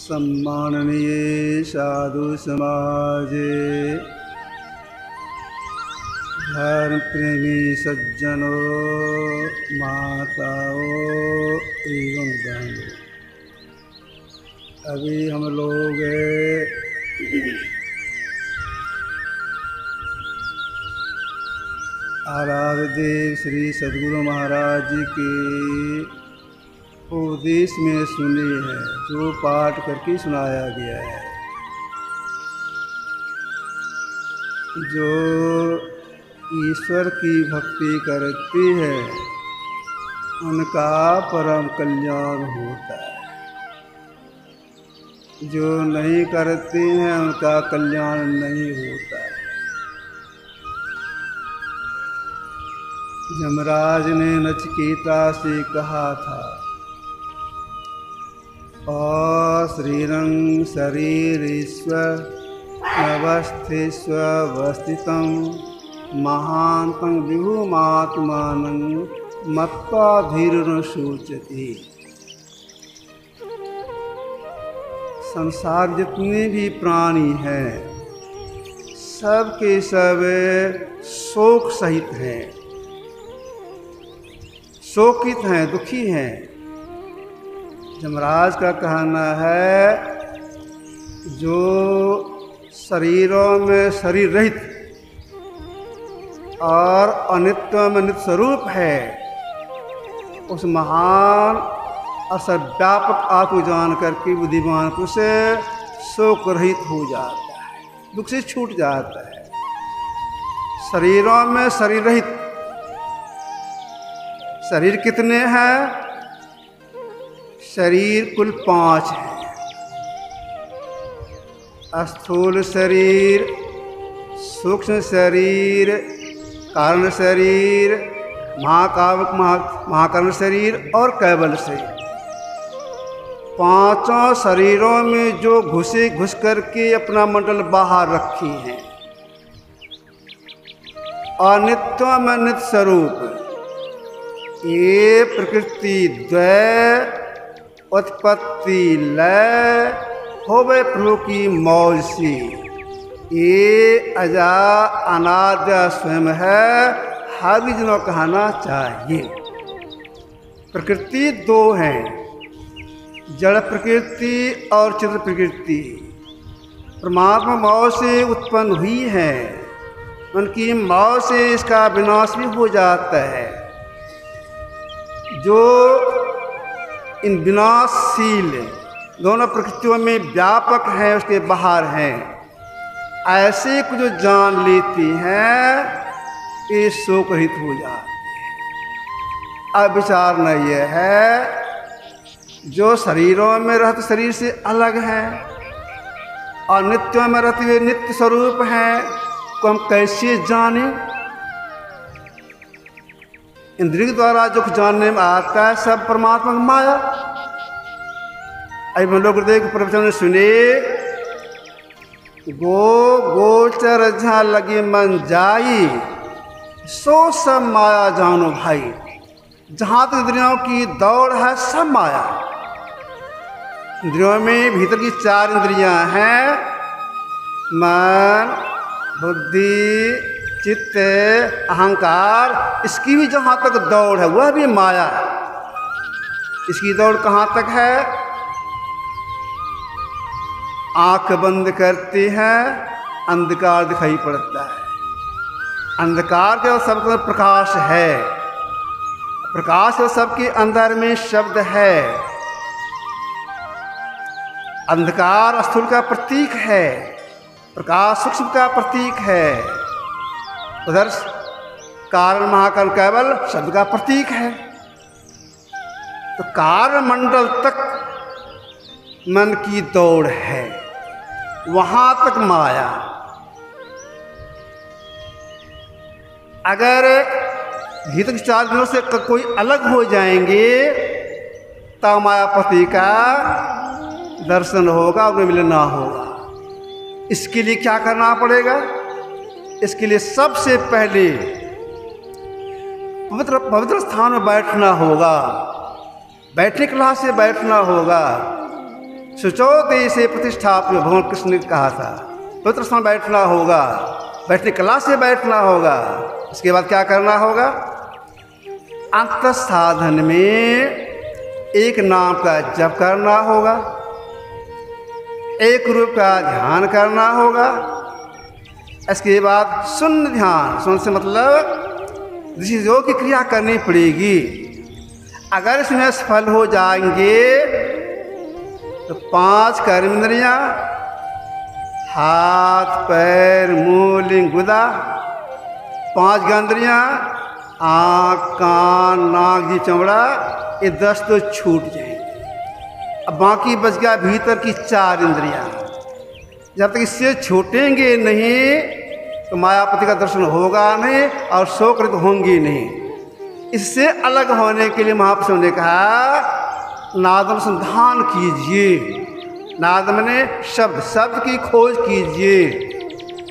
सम्माननीय साधु समाजे, धर्म प्रेमी सज्जनों, माताओं एवं बहनों, अभी हम लोग आराध्य देव श्री सद्गुरु महाराज जी के उपदेश में सुनी है, जो पाठ करके सुनाया गया है। जो ईश्वर की भक्ति करती है उनका परम कल्याण होता है, जो नहीं करती हैं उनका कल्याण नहीं होता है। यमराज ने नचिकेता से कहा था, अशरीरं शरीरेश्वर नवस्थिस्वस्थितं महान्तं विभुमात्मानं मत्वा धीर्न शोचति। संसार जितने भी प्राणी हैं सब के सब शोक सहित हैं, शोकित हैं, दुखी हैं। यमराज का कहना है, जो शरीरों में शरीर रहित और अनित्य में नित्य स्वरूप है, उस महान और सर्वव्यापक आत्मा जान करके बुद्धिमान पुरुष शोक रहित हो जाता है, दुख से छूट जाता है। शरीरों में शरीर रहित, शरीर कितने हैं? शरीर कुल 5 हैं। स्थूल शरीर, सूक्ष्म शरीर, कारण शरीर, महाकारण शरीर और कैवल शरीर। 5 शरीरों में जो घुस करके अपना मंडल बाहर रखी हैं, अनित्य में नित्य स्वरूप, ये प्रकृति द्वय उत्पत्ति लय होवे प्रभु की मौज सी, ये अजा अनाद्य स्वयं है, हर जनों कहना चाहिए। प्रकृति 2 हैं, जड़ प्रकृति और चित्र प्रकृति। परमात्मा मौज से उत्पन्न हुई है, उनकी मौज से इसका विनाश भी हो जाता है। जो इन विनाशशील दोनों प्रकृतियों में व्यापक हैं, उसके बाहर हैं, ऐसे को जो जान लेती हैं, ये शोक रहित हो जाती है। अब विचार न यह है, जो शरीरों में रहते शरीर से अलग हैं और नित्यों में रहते हुए नित्य स्वरूप हैं, को हम कैसे जाने? इंद्रिय द्वारा जो जानने में आता है सब परमात्मा की माया। अभी हम लोग गुरुदेव के प्रवचन में सुने, गोचर जहाँ लगी मन जाई, सो सब माया जानो भाई। जहाँ तक इंद्रियों की दौड़ है सब माया। इंद्रियों में भीतर की 4 इंद्रियां हैं, मन, बुद्धि, चित्त, अहंकार। इसकी भी जहाँ तक दौड़ है वह भी माया है। इसकी दौड़ कहाँ तक है? आंख बंद करती है, अंधकार दिखाई पड़ता है। अंधकार के सबके प्रकाश है, प्रकाश के सबके अंदर में शब्द है। अंधकार स्थूल का प्रतीक है, प्रकाश सूक्ष्म का प्रतीक है। उधर कारण महाकारण कैवल शब्द का प्रतीक है। तो कारण मंडल तक मन की दौड़ है, वहां तक माया। अगर भीतर 4 दिनों से कोई अलग हो जाएंगे तब मायापति का दर्शन होगा, उन्हें मिलना होगा। इसके लिए क्या करना पड़ेगा? इसके लिए सबसे पहले पवित्र स्थान में बैठना होगा, बैठने के लिहाज से बैठना होगा। शुचो देशे प्रतिष्ठाप्य भगवान कृष्ण ने कहा था। पवित्र स्थान बैठना होगा, बैठने कला से बैठना होगा। इसके बाद क्या करना होगा? अंत साधन में एक नाम का जप करना होगा, एक रूप का ध्यान करना होगा। इसके बाद शून्य ध्यान, शून्य से मतलब जिस योग की क्रिया करनी पड़ेगी। अगर इसमें सफल हो जाएंगे तो 5 कर्मेंद्रियां, हाथ पैर मुंह लिंग गुदा, 5 ज्ञानेंद्रियां, आँख कान नाक जी चमड़ा, ये 10 तो छूट जाएंगे। अब बाकी बच गया भीतर की 4 इंद्रियां। जब तक इससे छूटेंगे नहीं तो मायापति का दर्शन होगा नहीं और शोकृत होंगी नहीं। इससे अलग होने के लिए महापुरुषों ने कहा नादानुसंधान कीजिए। नाद मने शब्द, शब्द की खोज कीजिए।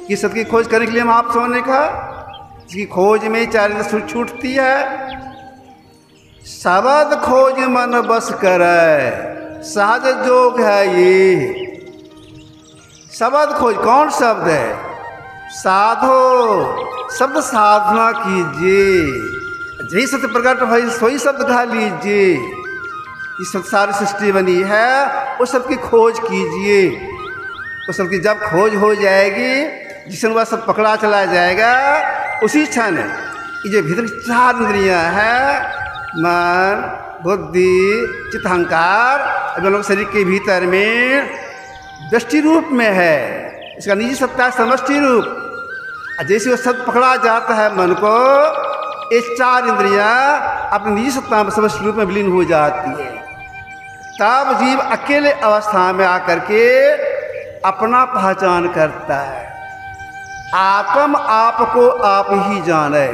किस शब्द की खोज करने के लिए महापुरुषों ने कहा? इसकी खोज में 4 इंद्रियां छूटती है। शब्द खोज मन बस करे, सहज जोग है ये। शब्द खोज, कौन शब्द है? साधो, शब्द साधना कीजिए। जही सत्य प्रकट हो सोई शब्द गा लीजिए। इस सब सारी सृष्टि बनी है, उस सब की खोज कीजिए। उस सब की जब खोज हो जाएगी, जिस क्षण वह सब पकड़ा चला जाएगा, उसी क्षण ये जो भीतर 4 इंद्रियां हैं, मन बुद्धि चित्त अहंकार, अगर शरीर के भीतर में दृष्टि रूप में है, इसका निजी सत्ता समष्टि रूप। जैसे वो शब्द पकड़ा जाता है मन को, ये 4 इंद्रियां अपनी निजी सत्ता में समष्टि रूप में विलीन हो जाती है। तब जीव अकेले अवस्था में आकर के अपना पहचान करता है। आत्म आप को आप ही जाने।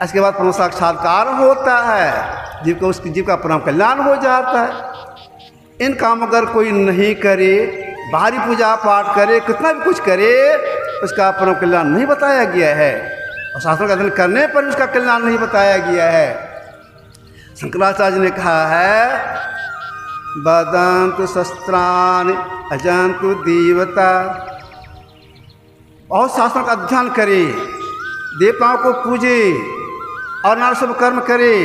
इसके बाद परम साक्षात्कार होता है, जीव को उसकी जीव का परम कल्याण हो जाता है। इन काम अगर कोई नहीं करे, बाहरी पूजा पाठ करे, कितना भी कुछ करे, उसका परम कल्याण नहीं बताया गया है। और शास्त्रों का अध्ययन करने पर उसका कल्याण नहीं बताया गया है। शंकराचार्य ने कहा है वदन्तु शस्त्राणि अजन्तु देवता। बहुत शास्त्रों का अध्ययन करे, देवताओं को पूजे और नाना सब कर्म करे,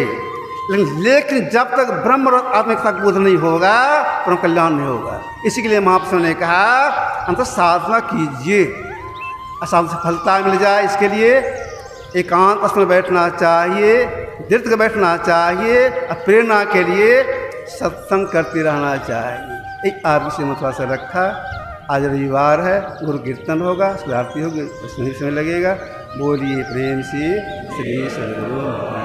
लेकिन जब तक ब्रह्म आत्मिकता का बोध नहीं होगा, परम कल्याण नहीं होगा। इसी के लिए महापुरुषों ने कहा अंत साधना कीजिए, असाध सफलता मिल जाए। इसके लिए एकांत स्थल में बैठना चाहिए, दीर्घ में बैठना चाहिए, और प्रेरणा के लिए सत्संग करते रहना चाहिए। एक आरती से थोड़ा सा रखा। आज रविवार है, गुरु कीर्तन होगा, आरती होगी, उसमें समय लगेगा। बोलिए प्रेम से श्री सद्गुरु।